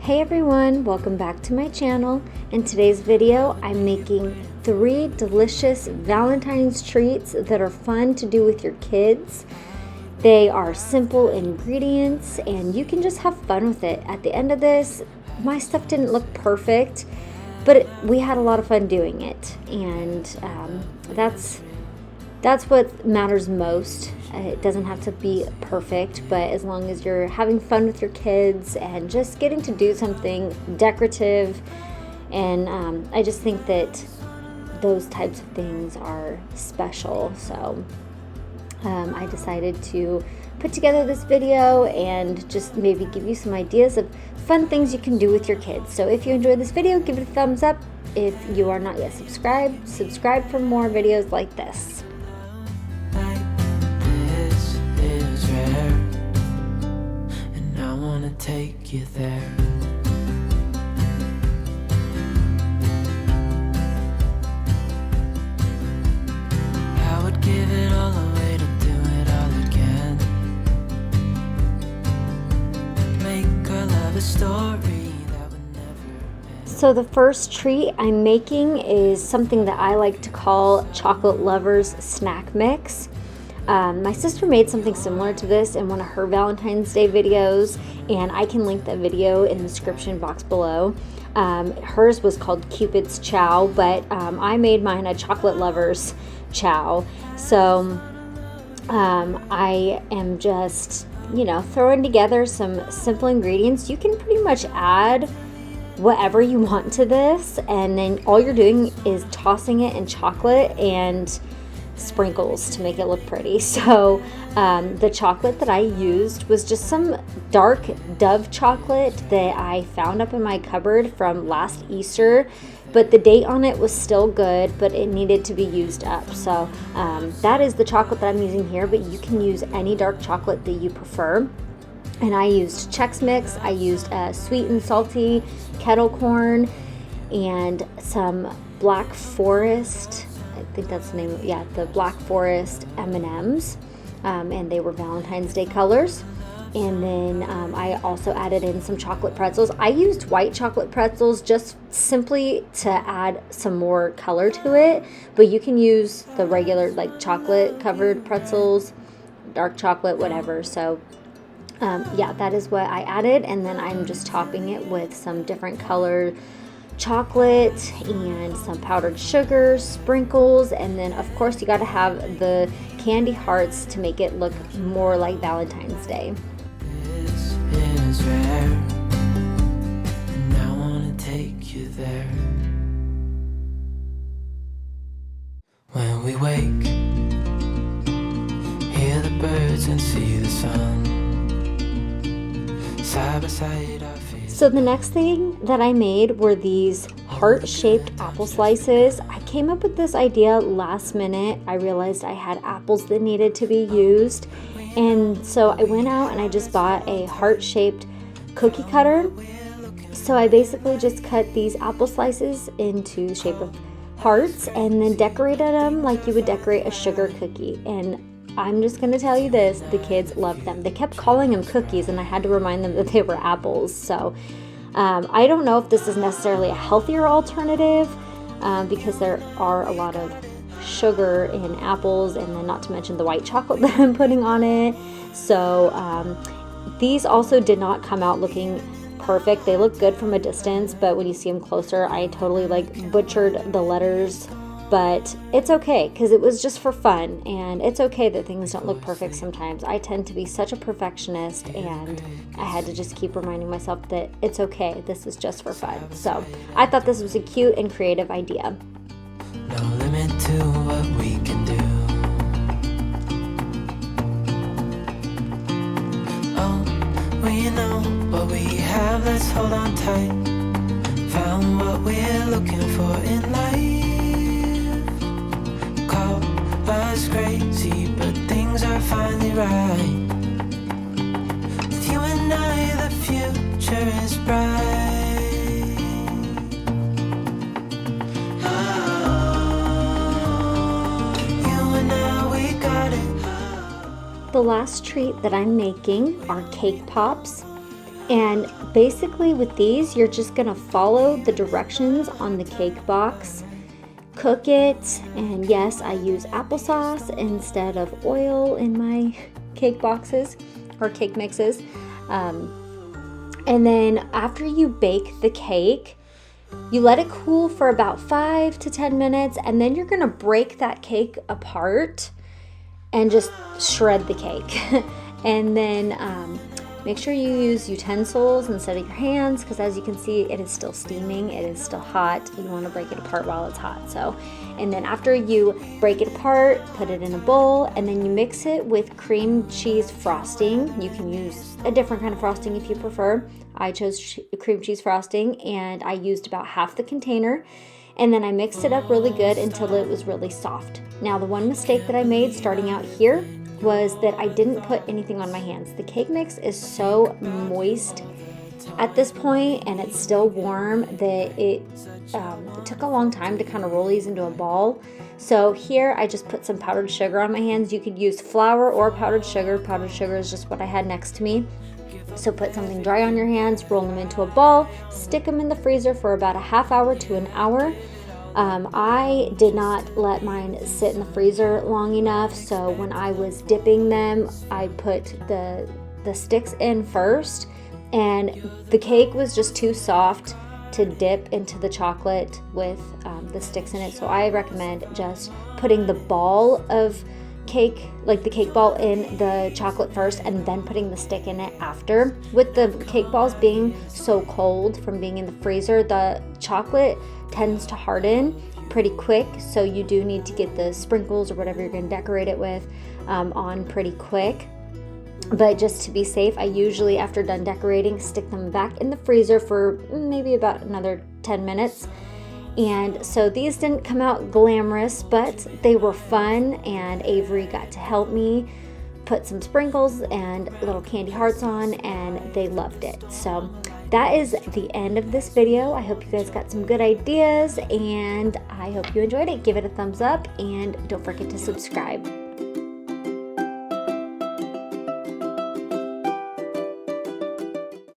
Hey everyone, welcome back to my channel. In today's video, I'm making 3 delicious Valentine's treats that are fun to do with your kids. They are simple ingredients and you can just have fun with it. At the end of this, my stuff didn't look perfect, but we had a lot of fun doing it, and that's what matters most. It doesn't have to be perfect, but as long as you're having fun with your kids and just getting to do something decorative, and I just think that those types of things are special. So I decided to put together this video and just maybe give you some ideas of fun things you can do with your kids. So if you enjoyed this video, give it a thumbs up. If you are not yet subscribed, subscribe for more videos like this. Take you there. I would give it all away to do it all again. Make our love a story that would never end. So the first treat I'm making is something that I like to call Chocolate Lovers Snack Mix. My sister made something similar to this in one of her Valentine's Day videos, and I can link that video in the description box below. Hers was called Cupid's Chow, but I made mine a Chocolate Lovers Chow. So I am just, throwing together some simple ingredients. You can pretty much add whatever you want to this, and then all you're doing is tossing it in chocolate and sprinkles to make it look pretty. So the chocolate that I used was just some dark Dove chocolate that I found up in my cupboard from last Easter, but the date on it was still good, but it needed to be used up. So that is the chocolate that I'm using here, but you can use any dark chocolate that you prefer. And I used Chex Mix, I used sweet and salty kettle corn, and some Black Forest, I think that's the name of, the Black Forest M&Ms, and they were Valentine's Day colors. And then I also added in some chocolate pretzels. I used white chocolate pretzels just simply to add some more color to it, but you can use the regular chocolate covered pretzels, dark chocolate, whatever. So that is what I added, and then I'm just topping it with some different colored chocolate and some powdered sugar, sprinkles, and then of course you got to have the candy hearts to make it look more like Valentine's Day. This is rare, and I want to take you there. When we wake, hear the birds and see the sun. Side by side our feet. So the next thing that I made were these heart-shaped apple slices. I came up with this idea last minute. I realized I had apples that needed to be used, and so I went out and I just bought a heart-shaped cookie cutter. So I basically just cut these apple slices into the shape of hearts and then decorated them like you would decorate a sugar cookie. And I'm just going to tell you this, the kids loved them. They kept calling them cookies, and I had to remind them that they were apples. So I don't know if this is necessarily a healthier alternative because there are a lot of sugar in apples, and then not to mention the white chocolate that I'm putting on it. So these also did not come out looking perfect. They look good from a distance, but when you see them closer, I totally butchered the letters. But it's okay, because it was just for fun, and it's okay that things don't look perfect sometimes. I tend to be such a perfectionist, and I had to just keep reminding myself that it's okay, this is just for fun. So I thought this was a cute and creative idea. No limit to what we can do. Oh, we know what we have, let's hold on tight. Found what we're looking for in life. Was crazy, but things are finally right. With you and I, the future is bright. Oh, you and I, we got it. The last treat that I'm making are cake pops. And basically with these, you're just gonna follow the directions on the cake box, cook it, and yes, I use applesauce instead of oil in my cake boxes or cake mixes. And then after you bake the cake, you let it cool for about 5 to 10 minutes, and then you're gonna break that cake apart and just shred the cake. And then make sure you use utensils instead of your hands, because as you can see, it is still steaming, it is still hot. You want to break it apart while it's hot. So, and then after you break it apart, put it in a bowl, and then you mix it with cream cheese frosting. You can use a different kind of frosting if you prefer. I chose cream cheese frosting, and I used about half the container. And then I mixed it up really good until it was really soft. Now, the one mistake that I made starting out here was that I didn't put anything on my hands. The cake mix is so moist at this point, and it's still warm, that it took a long time to kind of roll these into a ball. So here I just put some powdered sugar on my hands. You could use flour or powdered sugar. Powdered sugar is just what I had next to me. So put something dry on your hands, roll them into a ball, stick them in the freezer for about a half hour to an hour. I did not let mine sit in the freezer long enough, so when I was dipping them, I put the sticks in first, and the cake was just too soft to dip into the chocolate with the sticks in it. So I recommend just putting the ball of cake, like the cake ball, in the chocolate first and then putting the stick in it after. With the cake balls being so cold from being in the freezer, the chocolate tends to harden pretty quick, so you do need to get the sprinkles or whatever you're going to decorate it with on pretty quick. But just to be safe, I usually, after done decorating, stick them back in the freezer for maybe about another 10 minutes. And so these didn't come out glamorous, but they were fun, and Avery got to help me put some sprinkles and little candy hearts on, and they loved it. So that is the end of this video. I hope you guys got some good ideas, and I hope you enjoyed it. Give it a thumbs up, and don't forget to subscribe.